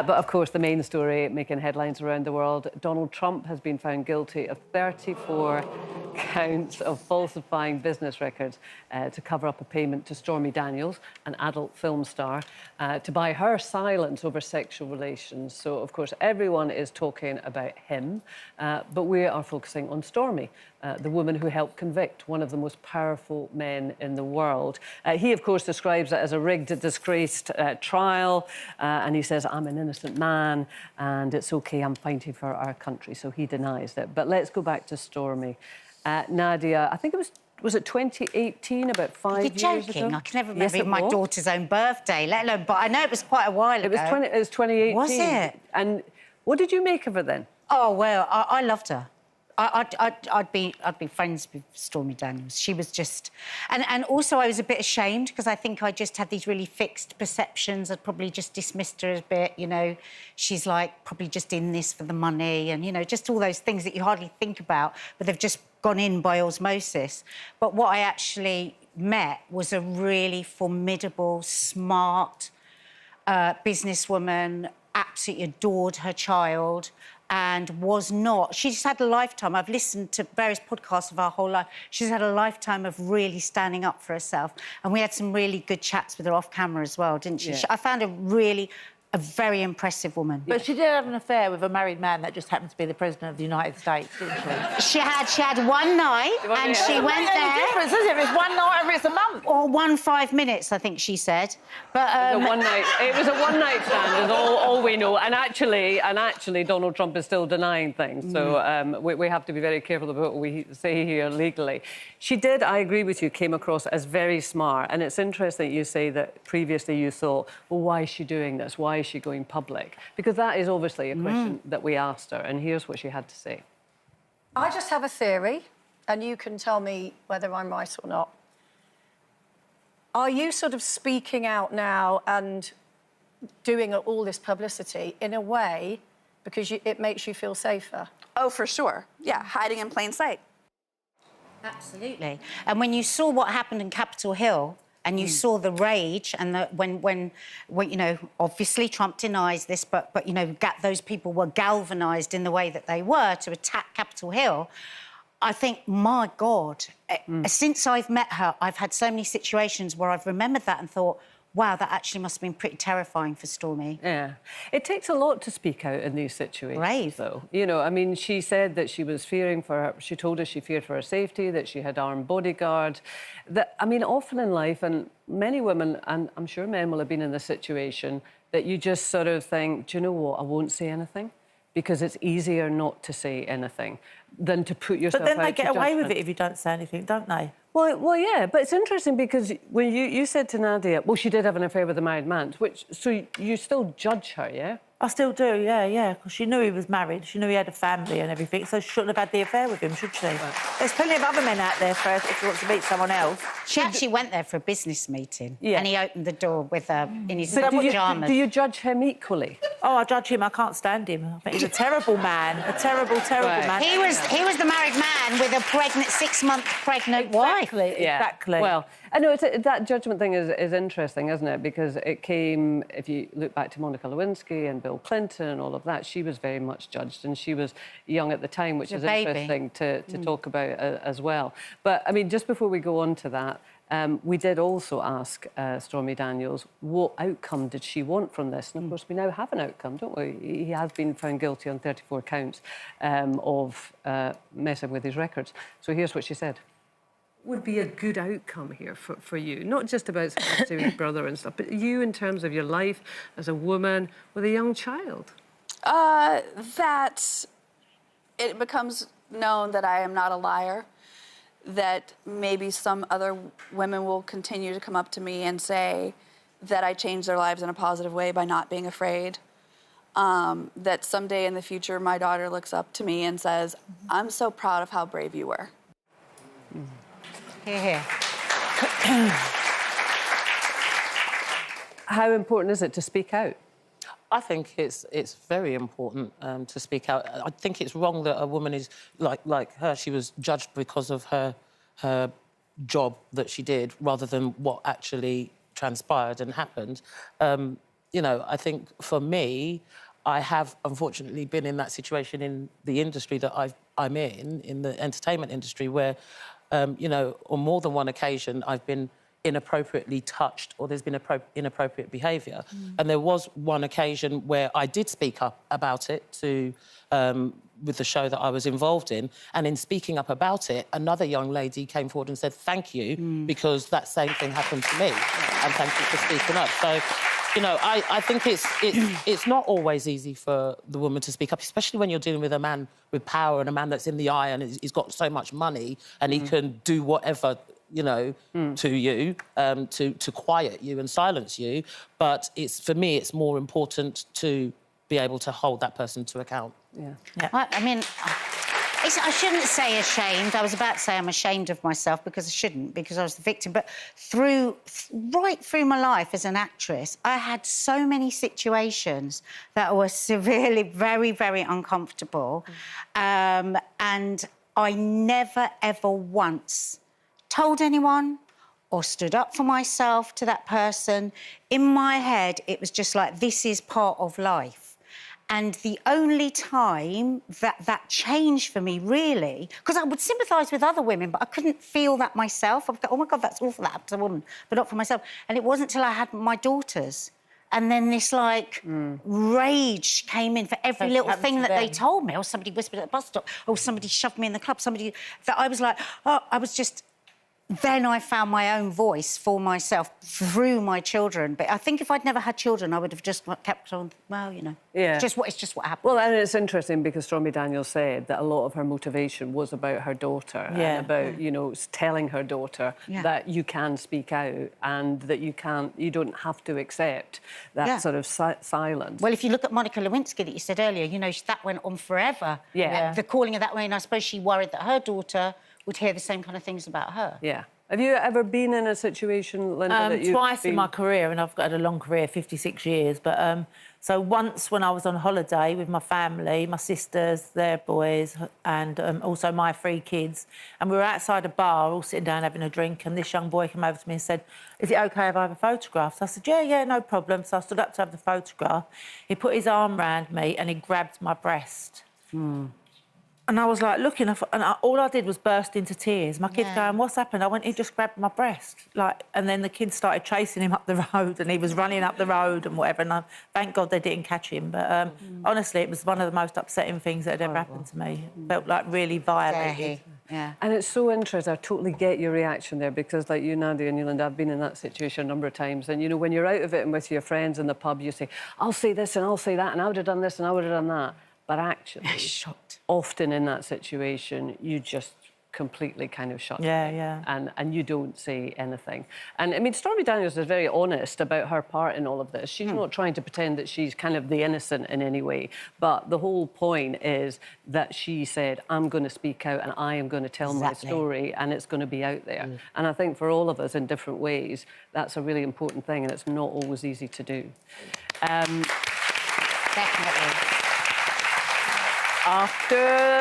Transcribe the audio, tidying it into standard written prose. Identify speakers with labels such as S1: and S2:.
S1: But, of course, the main story making headlines around the world, Donald Trump has been found guilty of 34 counts of falsifying business records to cover up a payment to Stormy Daniels, an adult film star, to buy her silence over sexual relations. So, of course, everyone is talking about him, but we are focusing on Stormy, the woman who helped convict one of the most powerful men in the world. He, of course, describes it as a rigged, disgraced trial, and he says, I'm an innocent man, and it's OK, I'm fighting for our country. So he denies it. But let's go back to Stormy. Nadia, I think it was it 2018, about 5 years ago?
S2: You're joking. I can never remember my daughter's own birthday, let alone... But I know it was quite a while ago.
S1: It was 2018.
S2: Was it?
S1: And what did you make of her then?
S2: Oh, well, I loved her. I'd be friends with Stormy Daniels. She was just... And also I was a bit ashamed because I think I just had these really fixed perceptions. I'd probably just dismissed her a bit, you know. She's, like, probably just in this for the money and, you know, just all those things that you hardly think about, but they've just gone in by osmosis. But what I actually met was a really formidable, smart businesswoman, absolutely adored her child, and was not... She's had a lifetime. I've listened to various podcasts of her whole life. She's had a lifetime of really standing up for herself. And we had some really good chats with her off camera as well, didn't she?
S1: Yeah.
S2: I found her really a very impressive woman.
S3: But she did have an affair with a married man that just happened to be the President of the United States, didn't she?
S2: She had one night and she went there...
S3: It's difference, isn't it? It's one night or it's a month.
S2: Or 5 minutes, I think she said. But
S1: it was a one-night stand, is all we know. And actually, Donald Trump is still denying things. So we have to be very careful about what we say here legally. She did, I agree with you, came across as very smart. And it's interesting that you say that previously you thought, well, why is she doing this? Why is she going public? Because that is obviously a question that we asked her. And here's what she had to say.
S4: I just have a theory, and you can tell me whether I'm right or not. Are you sort of speaking out now and doing all this publicity in a way because it makes you feel safer?
S5: Oh, for sure. Yeah, hiding in plain sight.
S2: Absolutely. And when you saw what happened in Capitol Hill and you saw the rage and when you know, obviously Trump denies this, but you know, those people were galvanised in the way that they were to attack Capitol Hill, I think, my God, since I've met her, I've had so many situations where I've remembered that and thought, wow, that actually must have been pretty terrifying for Stormy.
S1: Yeah. It takes a lot to speak out in these situations,
S2: Brave.
S1: though. You know, I mean, she said that she was fearing for her... She told us she feared for her safety, that she had armed bodyguards. That, I mean, often in life, and many women, and I'm sure men will have been in this situation, that you just sort of think, do you know what, I won't say anything, because it's easier not to say anything than to put yourself out.
S3: But then they get away with it if you don't say anything, don't they?
S1: Well, yeah, but it's interesting because when you said to Nadia, well, she did have an affair with a married man, so you still judge her, yeah?
S3: I still do, yeah, because she knew he was married, she knew he had a family and everything, so she shouldn't have had the affair with him, should she? Right. There's plenty of other men out there for if she wants to meet someone else.
S2: She actually went there for a business meeting, and he opened the door with her in his pyjamas.
S1: Do you judge him equally?
S3: Oh, I judge him. I can't stand him. I think he's a terrible man, a terrible, terrible man.
S2: He was the married man with a 6-month pregnant wife.
S1: Yeah.
S3: Exactly.
S1: Well, I know that judgment thing is interesting, isn't it? Because it came, if you look back to Monica Lewinsky and Bill Clinton and all of that, she was very much judged, and she was young at the time, which is interesting to talk about as well. But, I mean, just before we go on to that, we did also ask Stormy Daniels what outcome did she want from this. And, of course, we now have an outcome, don't we? He has been found guilty on 34 counts of messing with his records. So here's what she said. Would be a good outcome here for you, not just about suing your brother and stuff, but you in terms of your life as a woman with a young child?
S5: That it becomes known that I am not a liar, that maybe some other women will continue to come up to me and say that I changed their lives in a positive way by not being afraid. That someday in the future, my daughter looks up to me and says, I'm so proud of how brave you were.
S2: Here.
S1: How important is it to speak out?
S6: I think it's very important to speak out. I think it's wrong that a woman is like her. She was judged because of her job that she did, rather than what actually transpired and happened. you know, I think for me, I have unfortunately been in that situation in the industry that I'm in the entertainment industry, where, you know, on more than one occasion, I've been inappropriately touched or there's been inappropriate behaviour. And there was one occasion where I did speak up about it to with the show that I was involved in, and in speaking up about it, another young lady came forward and said thank you because that same thing happened to me, and thank you for speaking up. So, you know, I think it's not always easy for the woman to speak up, especially when you're dealing with a man with power and a man that's in the eye and he's got so much money and he can do whatever, you know, to you, to quiet you and silence you. But for me, it's more important to be able to hold that person to account.
S2: Yeah. I mean, I shouldn't say ashamed. I was about to say I'm ashamed of myself because I shouldn't, because I was the victim. But right through my life as an actress, I had so many situations that were severely, very, very uncomfortable. And I never, ever once told anyone or stood up for myself to that person. In my head, it was just like, this is part of life. And the only time that changed for me, really, because I would sympathise with other women, but I couldn't feel that myself. I'd go, oh, my God, that's awful, that happened to a woman, but not for myself. And it wasn't until I had my daughters. And then this, like, rage came in for every little thing that they told me. Or somebody whispered at the bus stop, or somebody shoved me in the club, somebody... That I was like, oh, I was just... Then I found my own voice for myself through my children. But I think if I'd never had children, I would have just kept on, well, you know.
S1: Yeah.
S2: It's just what happened.
S1: Well, and it's interesting because Stormy Daniels said that a lot of her motivation was about her daughter and about, you know, telling her daughter that you can speak out and that you don't have to accept that sort of silence.
S2: Well, if you look at Monica Lewinsky that you said earlier, you know, that went on forever. The calling of that way, and I suppose she worried that her daughter would hear the same kind of things about her.
S1: Yeah. Have you ever been in a situation, Linda, that you've
S3: twice in my career, and I've had a long career, 56 years. But so once when I was on holiday with my family, my sisters, their boys, and also my 3 kids, and we were outside a bar, all sitting down having a drink, and this young boy came over to me and said, "Is it OK if I have a photograph?" So I said, "Yeah, no problem." So I stood up to have the photograph. He put his arm round me and he grabbed my breast. And I was like looking, and all I did was burst into tears. My kid's going, "What's happened?" I went, "He just grabbed my breast." Like, and then the kids started chasing him up the road, and he was running up the road and whatever. And thank God they didn't catch him. But honestly, it was one of the most upsetting things that had ever happened to me. It felt like really violated.
S2: Yeah.
S1: And it's so interesting. I totally get your reaction there because, like you, Nadia and Linda, I've been in that situation a number of times. And, you know, when you're out of it and with your friends in the pub, you say, "I'll say this and I'll say that and I would have done this and I would have done that." But actually, often in that situation, you just completely kind of shut down. And you don't say anything. And, I mean, Stormy Daniels is very honest about her part in all of this. She's not trying to pretend that she's kind of the innocent in any way. But the whole point is that she said, I'm going to speak out and I am going to tell my story and it's going to be out there. And I think for all of us in different ways, that's a really important thing and it's not always easy to do.
S2: Definitely.
S1: After